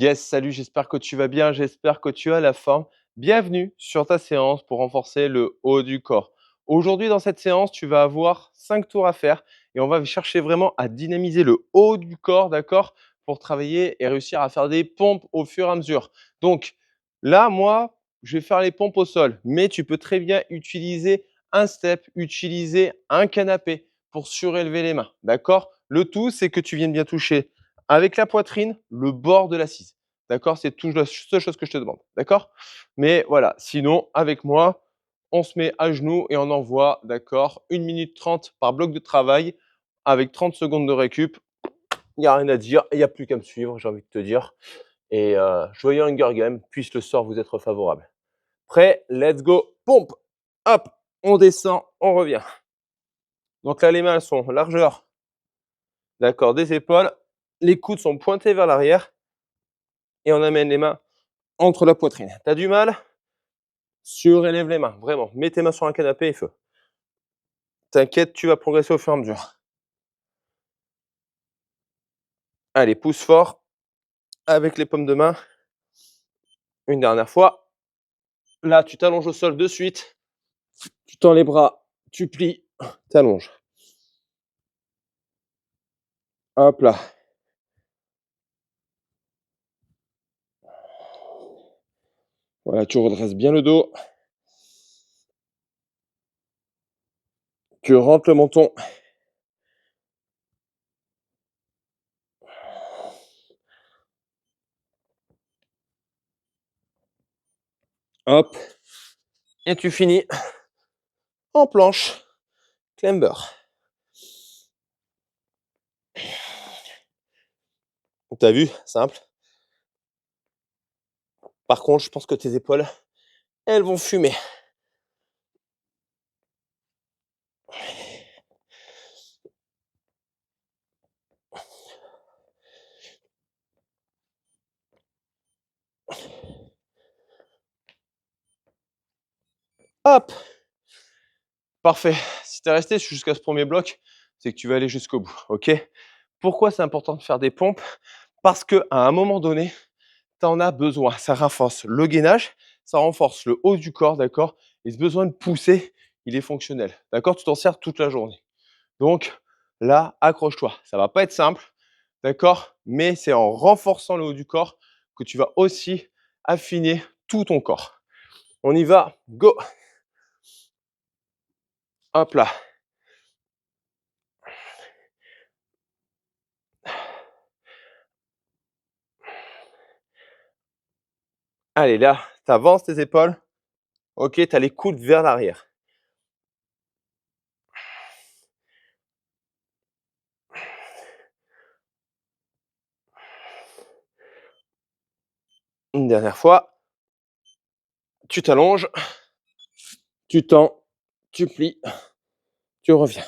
Yes, salut, j'espère que tu vas bien, j'espère que tu as la forme. Bienvenue sur ta séance pour renforcer le haut du corps. Aujourd'hui, dans cette séance, tu vas avoir 5 tours à faire et on va chercher vraiment à dynamiser le haut du corps, d'accord, pour travailler et réussir à faire des pompes au fur et à mesure. Donc là, moi, je vais faire les pompes au sol, mais tu peux très bien utiliser un step, utiliser un canapé pour surélever les mains, d'accord? Le tout, c'est que tu viennes bien toucher avec la poitrine, le bord de l'assise. D'accord? C'est tout la seule chose que je te demande. D'accord? Mais voilà, sinon, avec moi, on se met à genoux et on envoie, d'accord, 1 minute 30 par bloc de travail avec 30 secondes de récup. Il n'y a rien à dire, il n'y a plus qu'à me suivre, j'ai envie de te dire. Et joyeux Hunger Game, puisse le sort vous être favorable. Prêt? Let's go! Pompe! Hop! On descend, on revient. Donc là, les mains elles sont largeur, d'accord, des épaules. Les coudes sont pointés vers l'arrière et on amène les mains entre la poitrine. Tu as du mal? Surélève les mains, vraiment. Mets tes mains sur un canapé et feu. T'inquiète, tu vas progresser au fur et à mesure. Allez, pousse fort avec les paumes de main. Une dernière fois. Là, tu t'allonges au sol de suite. Tu tends les bras, tu plies, t'allonges. Hop là. Voilà, tu redresses bien le dos. Tu rentres le menton. Hop. Et tu finis en planche. Climber. T'as vu? Simple. Par contre, je pense que tes épaules, elles vont fumer. Hop. Parfait. Si tu es resté jusqu'à ce premier bloc, c'est que tu vas aller jusqu'au bout. OK? Pourquoi c'est important de faire des pompes? Parce qu'à un moment donné, tu en as besoin. Ça renforce le gainage, ça renforce le haut du corps, d'accord? Et ce besoin de pousser, il est fonctionnel. D'accord? Tu t'en sers toute la journée. Donc là, accroche-toi. Ça va pas être simple, d'accord? Mais c'est en renforçant le haut du corps que tu vas aussi affiner tout ton corps. On y va, go! Hop là. Allez, là, tu avances tes épaules. OK, tu as les coudes vers l'arrière. Une dernière fois. Tu t'allonges, tu tends, tu plies, tu reviens.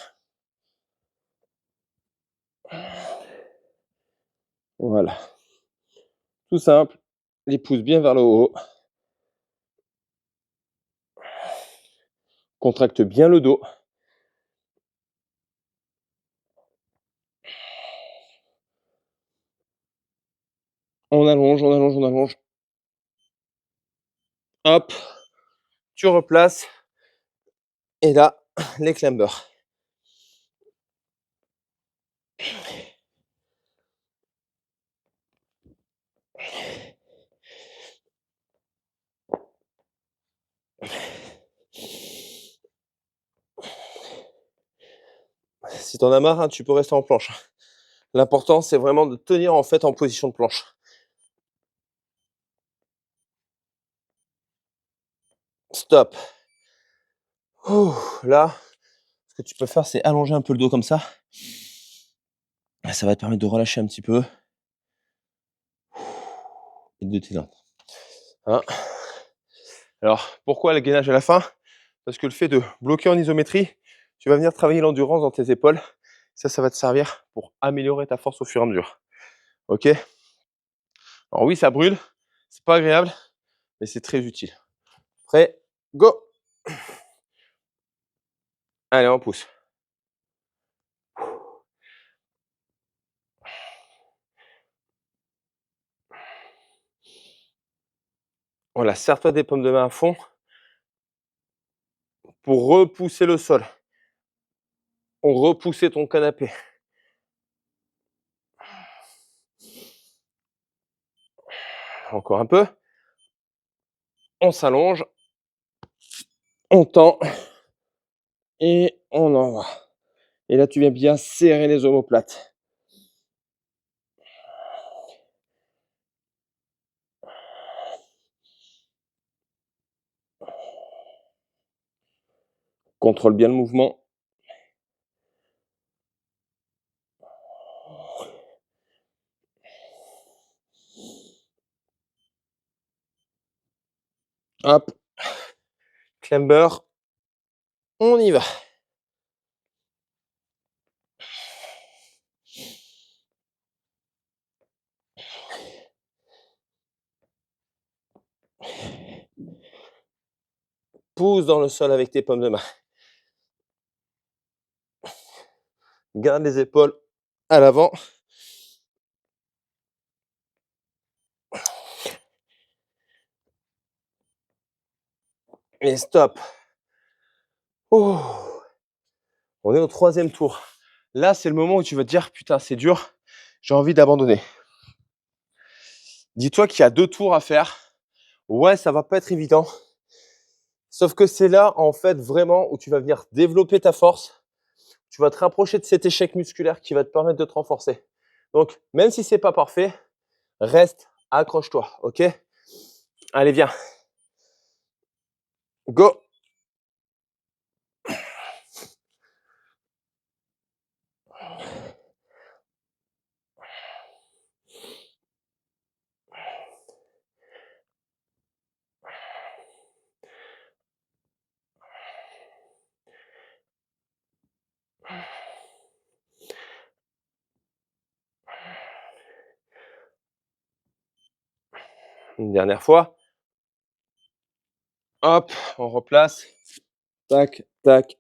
Voilà. Tout simple. Les pouces bien vers le haut. Contracte bien le dos. On allonge, on allonge, on allonge. Hop. Tu replaces. Et là, les climbers. Si t'en as marre, hein, tu peux rester en planche. L'important, c'est vraiment de tenir en fait en position de planche. Stop. Ouh, là, ce que tu peux faire, c'est allonger un peu le dos comme ça. Ça va te permettre de relâcher un petit peu. Et de t'éteindre. Hein. Alors, pourquoi le gainage à la fin? Parce que le fait de bloquer en isométrie, tu vas venir travailler l'endurance dans tes épaules. Ça va te servir pour améliorer ta force au fur et à mesure. OK? Alors oui, ça brûle, c'est pas agréable, mais c'est très utile. Prêt? Go! Allez, on pousse. Voilà, serre-toi des paumes de main à fond pour repousser le sol, pour repousser ton canapé. Encore un peu. On s'allonge, on tend et on envoie. Et là, tu viens bien serrer les omoplates. Contrôle bien le mouvement. Hop, climber, on y va. Pousse dans le sol avec tes paumes de main. Garde les épaules à l'avant. Et stop. Oh. On est au 3e tour. Là, c'est le moment où tu vas te dire, putain, c'est dur, j'ai envie d'abandonner. Dis-toi qu'il y a 2 tours à faire. Ouais, ça va pas être évident. Sauf que c'est là, en fait, vraiment où tu vas venir développer ta force. Tu vas te rapprocher de cet échec musculaire qui va te permettre de te renforcer. Donc, même si c'est pas parfait, reste, accroche-toi, ok? Allez, viens. Go! Une dernière fois. Hop, on replace. Tac, tac,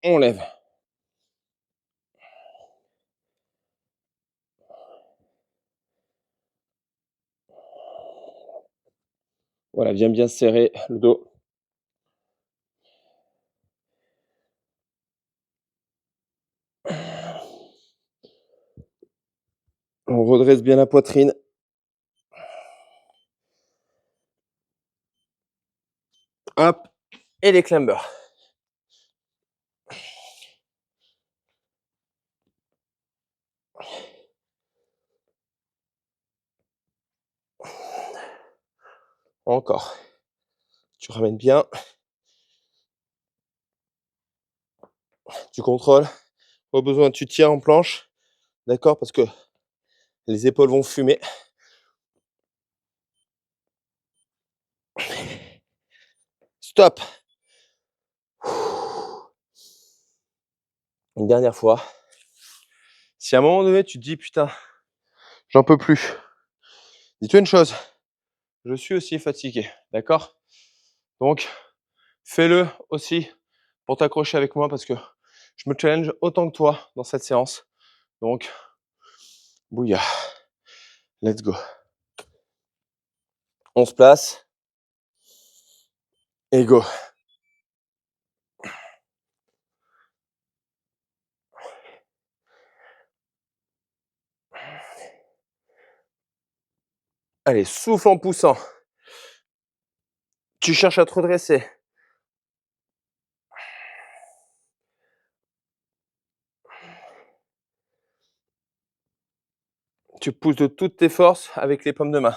on lève. Voilà, viens bien serrer le dos. On redresse bien la poitrine. Hop, et les climbers. Encore. Tu ramènes bien. Tu contrôles. Au besoin, tu tiens en planche. D'accord? Parce que les épaules vont fumer. Stop. Une dernière fois. Si à un moment donné, tu te dis, putain, j'en peux plus. Dis-toi une chose. Je suis aussi fatigué. D'accord? Donc, fais-le aussi pour t'accrocher avec moi parce que je me challenge autant que toi dans cette séance. Donc, bouilla. Let's go. On se place. Et go. Allez, souffle en poussant. Tu cherches à te redresser. Tu pousses de toutes tes forces avec les paumes de main.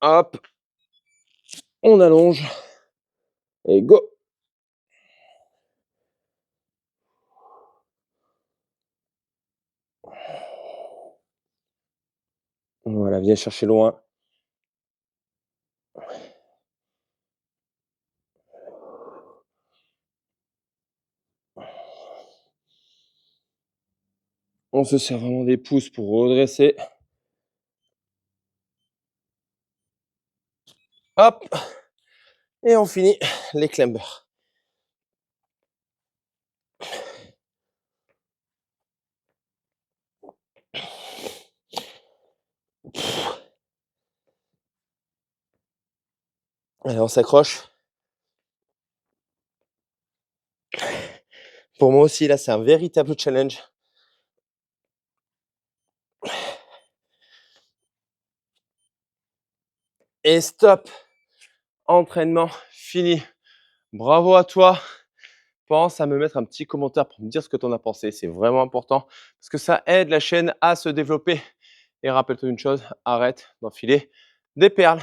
Hop. On allonge. Et go. Voilà, viens chercher loin. On se sert vraiment des pouces pour redresser. Hop. Et on finit les climbers. Allez, on s'accroche. Pour moi aussi, là, c'est un véritable challenge. Et stop. Entraînement fini. Bravo à toi. Pense à me mettre un petit commentaire pour me dire ce que tu en as pensé. C'est vraiment important parce que ça aide la chaîne à se développer. Et rappelle-toi une chose, arrête d'enfiler des perles.